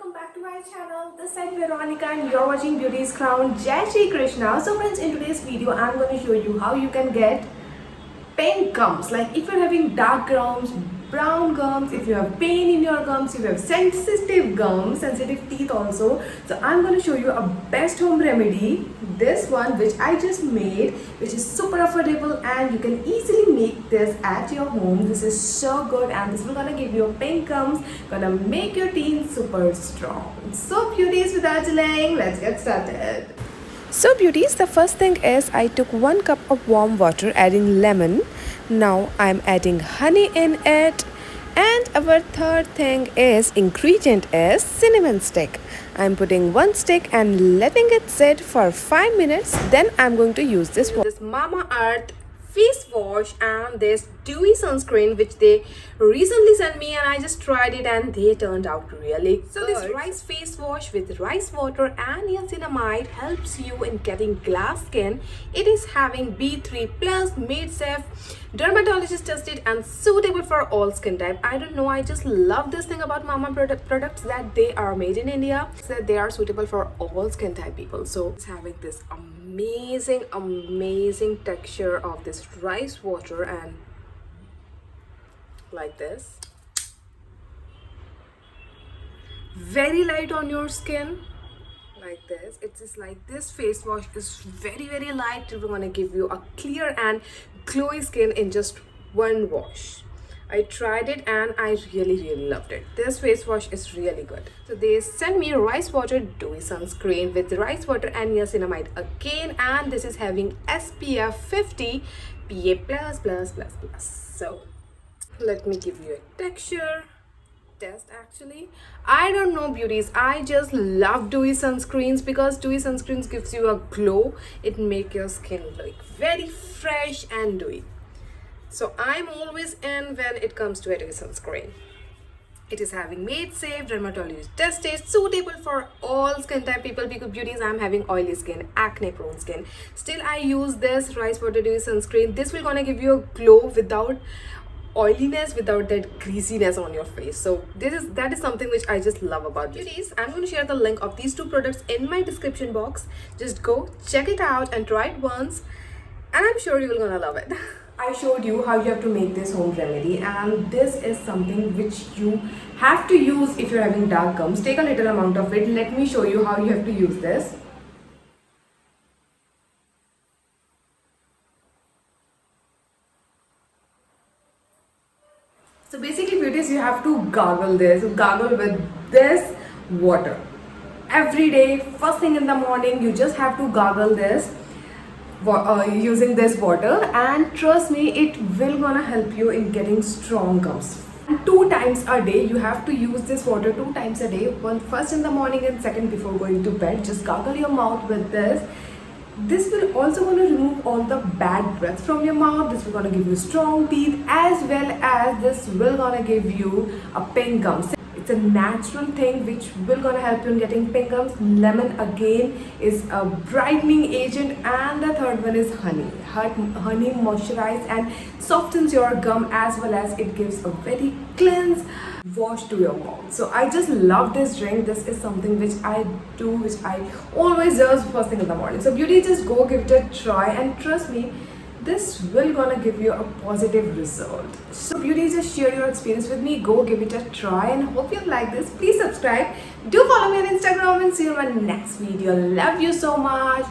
welcome back to my channel. This is Veronica and you're watching Beauty's Crown. Jai Shri Krishna. So friends, in today's video I'm going to show you how you can get pink gums. Like if you're having dark gums, brown gums, if you have pain in your gums, if you have sensitive gums, sensitive teeth also. So I'm going to show you a best home remedy. This one which I just made, which is super affordable and you can easily make this at your home. This is so good and this is gonna give you pink gums, gonna make your teeth super strong. So beauties, without delaying, let's get started. So beauties, the first thing is I took 1 cup of warm water adding lemon. Now I'm adding honey in it. And our third thing is ingredient is cinnamon stick. I'm putting 1 stick and letting it sit for 5 minutes. Then I'm going to use this one. This Mama Earth face wash and this dewy sunscreen which they recently sent me, and I just tried it and they turned out really good. So this rice face wash with rice water and niacinamide helps you in getting glass skin. It is having B3 plus, made safe, dermatologist tested and suitable for all skin type. I don't know, I just love this thing about Mama products, that they are made in India, so that they are suitable for all skin type people. So it's having this amazing texture of this rice water and like this, very light on your skin like this. It's just like this face wash is very light. We're gonna give you a clear and glowy skin in just 1 wash. I tried it and I really loved it. This face wash is really good. So they sent me rice water dewy sunscreen with rice water and niacinamide again, and this is having SPF 50 PA++++. So let me give you a texture test. Actually, I don't know beauties, I just love dewy sunscreens because dewy sunscreens gives you a glow. It make your skin look very fresh and dewy. So I'm always in when it comes to a dewy sunscreen. It is having made safe, dermatologist tested, suitable for all skin type people. Because beauties, I'm having oily skin, acne prone skin. Still I use this rice water dewy sunscreen. This will gonna give you a glow without oiliness, without that greasiness on your face. So that is something which I just love about beauties. I'm going to share the link of these 2 products in my description box. Just go check it out and try it once, and I'm sure you're gonna love it. I showed you how you have to make this home remedy, and this is something which you have to use if you're having dark gums. Take a little amount of it. Let me show you how you have to use this. So basically beauties, you have to gargle with this water every day. First thing in the morning, you just have to gargle this using this water, and trust me, it will gonna help you in getting strong gums. And 2 times a day you have to use this water, 2 times a day. One first in the morning and second before going to bed. Just gargle your mouth with this. This will also going to remove all the bad breath from your mouth. This will going to give you strong teeth, as well as this will going to give you a pink gums. It's a natural thing which will going to help you in getting pink gums. Lemon again is a brightening agent, and the third one is honey. Honey moisturizes and softens your gum, as well as it gives a very cleanse wash to your mouth. So I just love this drink. This is something which I do, which I always do first thing in the morning. So beauty, just go give it a try, and trust me, this will gonna give you a positive result. So beauty, just share your experience with me. Go give it a try, and hope you like this. Please subscribe, do follow me on Instagram, and see you in my next video. Love you so much.